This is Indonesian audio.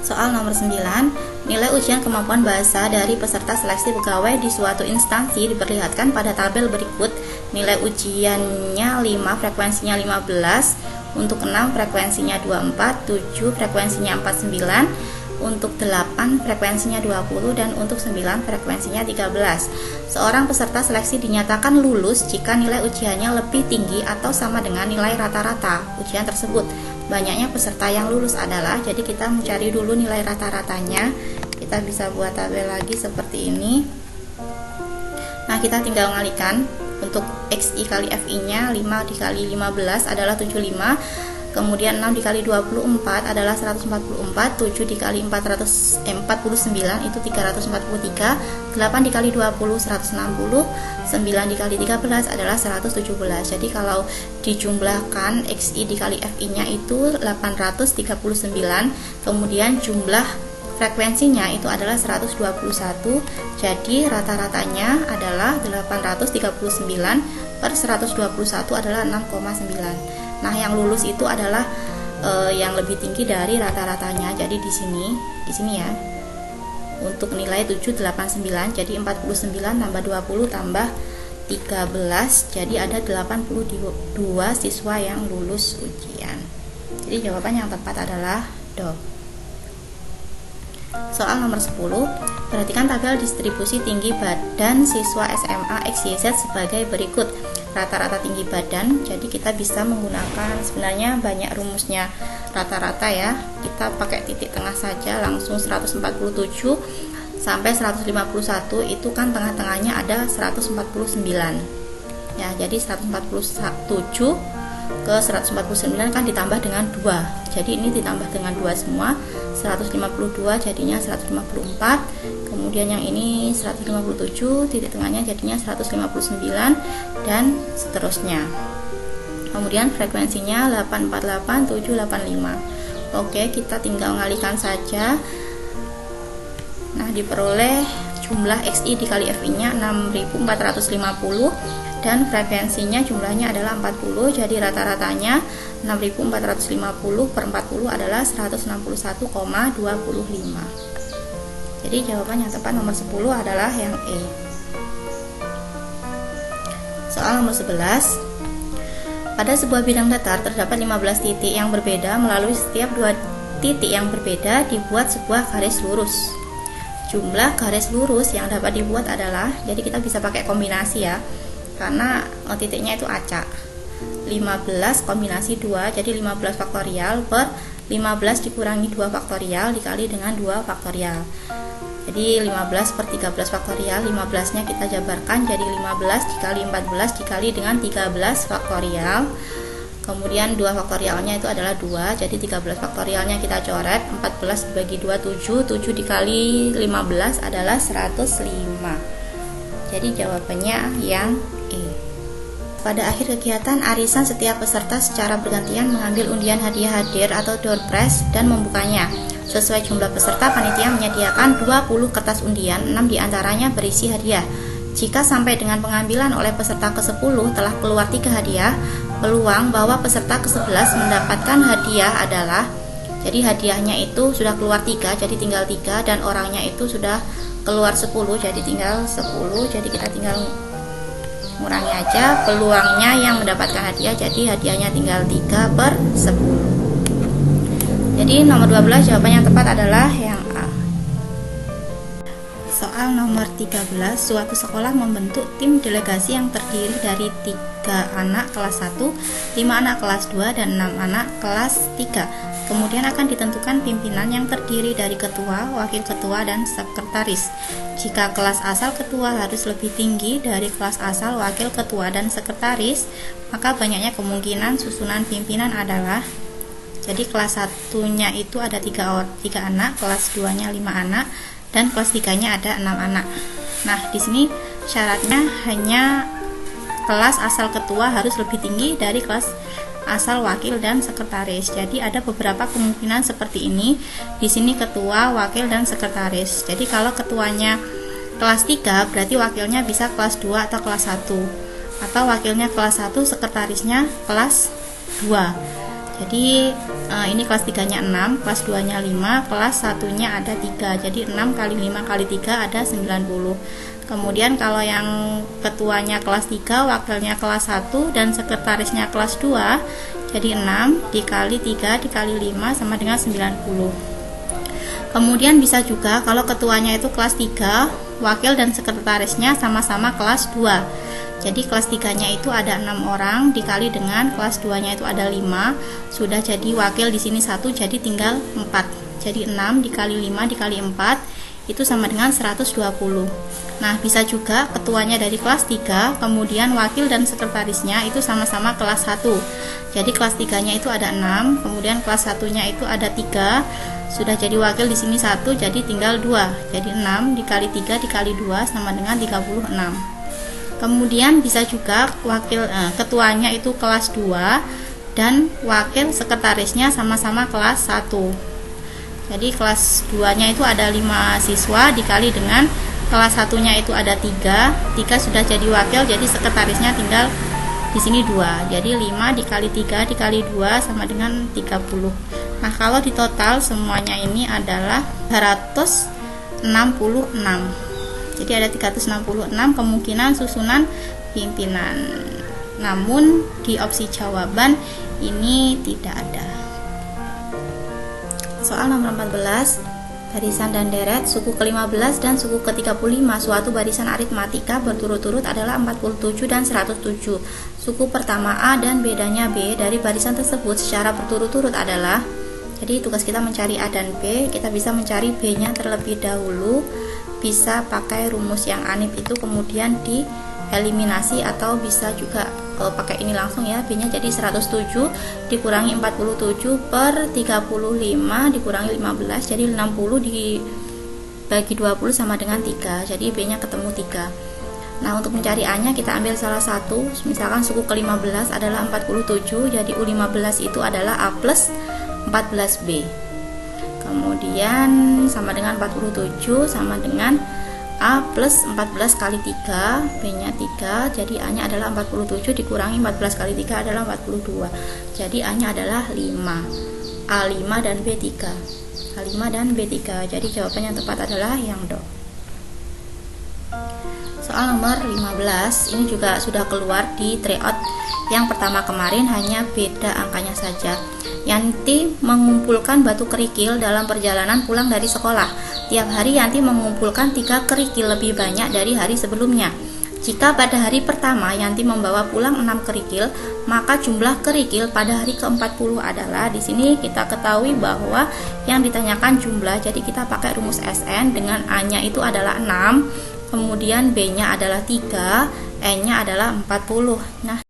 Soal nomor 9, nilai ujian kemampuan bahasa dari peserta seleksi pegawai di suatu instansi diperlihatkan pada tabel berikut. Nilai ujiannya 5, frekuensinya 15, untuk 6 frekuensinya 24, 7 frekuensinya 49, untuk 8 frekuensinya 20, dan untuk 9 frekuensinya 13. Seorang peserta seleksi dinyatakan lulus jika nilai ujiannya lebih tinggi atau sama dengan nilai rata-rata ujian tersebut. Banyaknya peserta yang lulus adalah, jadi kita mencari dulu nilai rata-ratanya. Kita bisa buat tabel lagi seperti ini. Nah, kita tinggal ngalikan. Untuk XI kali FI nya 5 dikali 15 adalah 75, kemudian 6 dikali 24 adalah 144, 7 dikali 49 itu 343, 8 dikali 20 160, 9 dikali 13 adalah 117. Jadi kalau dijumlahkan XI dikali FI nya itu 839, kemudian jumlah frekuensinya itu adalah 121, jadi rata-ratanya adalah 839 per 121 adalah 6,9. Nah, yang lulus itu adalah yang lebih tinggi dari rata-ratanya. Jadi di sini ya. Untuk nilai 789, jadi 49 tambah 20 tambah 13, jadi ada 82 siswa yang lulus ujian. Jadi jawaban yang tepat adalah do. Soal nomor 10, perhatikan tabel distribusi tinggi badan siswa SMA XYZ sebagai berikut. Rata-rata tinggi badan, jadi kita bisa menggunakan, sebenarnya banyak rumusnya rata-rata ya. Kita pakai titik tengah saja, langsung 147 sampai 151, itu kan tengah-tengahnya ada 149. Ya, jadi 147 ke 149 kan ditambah dengan 2. Jadi ini ditambah dengan 2 semua. 152 jadinya 154. Kemudian yang ini 157, titik tengahnya jadinya 159 dan seterusnya. Kemudian frekuensinya 848, 785. Oke, kita tinggal ngalihkan saja. Nah, diperoleh jumlah XI dikali FI-nya 6450 dan frekuensinya jumlahnya adalah 40, jadi rata-ratanya 6450 per 40 adalah 161,25. Jadi jawaban yang tepat nomor 10 adalah yang E. Soal nomor 11, pada sebuah bidang datar terdapat 15 titik yang berbeda. Melalui setiap 2 titik yang berbeda dibuat sebuah garis lurus. Jumlah garis lurus yang dapat dibuat adalah, jadi kita bisa pakai kombinasi ya, karena titiknya itu acak. 15 kombinasi 2, jadi 15 faktorial per 15 dikurangi 2 faktorial dikali dengan 2 faktorial. Jadi 15 per 13 faktorial, 15 nya kita jabarkan jadi 15 dikali 14 dikali dengan 13 faktorial. Kemudian 2 faktorialnya itu adalah 2, jadi 13 faktorialnya kita coret. 14 dibagi 2, 7, 7 dikali 15 adalah 105. Jadi jawabannya yang E. Pada akhir kegiatan arisan, setiap peserta secara bergantian mengambil undian hadiah hadir atau door prize dan membukanya. Sesuai jumlah peserta, panitia menyediakan 20 kertas undian, 6 diantaranya berisi hadiah. Jika sampai dengan pengambilan oleh peserta ke-10 telah keluar 3 hadiah, peluang bahwa peserta ke-11 mendapatkan hadiah adalah, jadi hadiahnya itu sudah keluar 3, jadi tinggal 3, dan orangnya itu sudah keluar 10, jadi tinggal 10, jadi kita tinggal ngurangi aja peluangnya yang mendapatkan hadiah, jadi hadiahnya tinggal 3 per 10. Jadi nomor 12 jawaban yang tepat adalah yang A. Soal nomor 13, suatu sekolah membentuk tim delegasi yang terdiri dari 3 anak kelas 1, 5 anak kelas 2, dan 6 anak kelas 3. Kemudian akan ditentukan pimpinan yang terdiri dari ketua, wakil ketua, dan sekretaris. Jika kelas asal ketua harus lebih tinggi dari kelas asal wakil ketua dan sekretaris, maka banyaknya kemungkinan susunan pimpinan adalah, jadi kelas 1-nya itu ada 3 anak, kelas 2-nya 5 anak, dan kelas 3-nya ada 6 anak. Nah, di sini syaratnya hanya kelas asal ketua harus lebih tinggi dari kelas asal wakil dan sekretaris. Jadi ada beberapa kemungkinan seperti ini. Di sini ketua, wakil, dan sekretaris. Jadi kalau ketuanya kelas 3, berarti wakilnya bisa kelas 2 atau kelas 1. Atau wakilnya kelas 1, sekretarisnya kelas 2. Jadi ini kelas 3-nya 6, kelas 2-nya 5, kelas 1-nya ada 3. Jadi 6 kali 5 kali 3 ada 90. Kemudian kalau yang ketuanya kelas 3, wakilnya kelas 1, dan sekretarisnya kelas 2, jadi 6 dikali 3 dikali 5 sama dengan 90. Kemudian bisa juga kalau ketuanya itu kelas 3, wakil dan sekretarisnya sama-sama kelas 2. Jadi kelas 3-nya itu ada 6 orang dikali dengan kelas 2-nya itu ada 5. Sudah jadi wakil di sini 1, jadi tinggal 4. Jadi 6 dikali 5 dikali 4 itu sama dengan 120. Nah, bisa juga ketuanya dari kelas 3, kemudian wakil dan sekretarisnya itu sama-sama kelas 1. Jadi kelas 3-nya itu ada 6, kemudian kelas 1-nya itu ada 3. Sudah jadi wakil di sini 1, jadi tinggal 2. Jadi 6 dikali 3 dikali 2 sama dengan 36. Kemudian bisa juga ketuanya itu kelas 2 dan wakil sekretarisnya sama-sama kelas 1. Jadi kelas 2-nya itu ada 5 siswa dikali dengan kelas 1-nya itu ada 3. 3 sudah jadi wakil, jadi sekretarisnya tinggal di sini 2. Jadi 5 dikali 3 dikali 2 sama dengan 30. Nah, kalau di total semuanya ini adalah 366. Jadi ada 366 kemungkinan susunan pimpinan. Namun di opsi jawaban ini tidak ada. Soal nomor 14, barisan dan deret suku ke-15 dan suku ke-35 suatu barisan aritmatika berturut-turut adalah 47 dan 107. Suku pertama A dan bedanya B dari barisan tersebut secara berturut-turut adalah, jadi tugas kita mencari A dan B, kita bisa mencari B-nya terlebih dahulu. Bisa pakai rumus yang anip itu kemudian dieliminasi, atau bisa juga pakai ini langsung ya. B-nya jadi 107 dikurangi 47 per 35 dikurangi 15, jadi 60 dibagi 20 sama dengan 3. Jadi B-nya ketemu 3. Nah, untuk mencari A-nya kita ambil salah satu. Misalkan suku ke-15 adalah 47, jadi U15 itu adalah A plus 14B. Kemudian sama dengan 47 sama dengan A plus 14 kali 3, B-nya 3, jadi A-nya adalah 47 dikurangi 14 kali 3 adalah 42. Jadi A-nya adalah 5. A5 dan B3. A5 dan B3. Jadi jawaban yang tepat adalah yang do. Soal nomor 15 ini juga sudah keluar di tryout yang pertama kemarin, hanya beda angkanya saja. Yanti mengumpulkan batu kerikil dalam perjalanan pulang dari sekolah. Tiap hari Yanti mengumpulkan 3 kerikil lebih banyak dari hari sebelumnya. Jika pada hari pertama Yanti membawa pulang 6 kerikil, maka jumlah kerikil pada hari ke-40 adalah, di sini kita ketahui bahwa yang ditanyakan jumlah, jadi kita pakai rumus SN dengan A-nya itu adalah 6, kemudian B-nya adalah 3, N-nya adalah 40. Nah,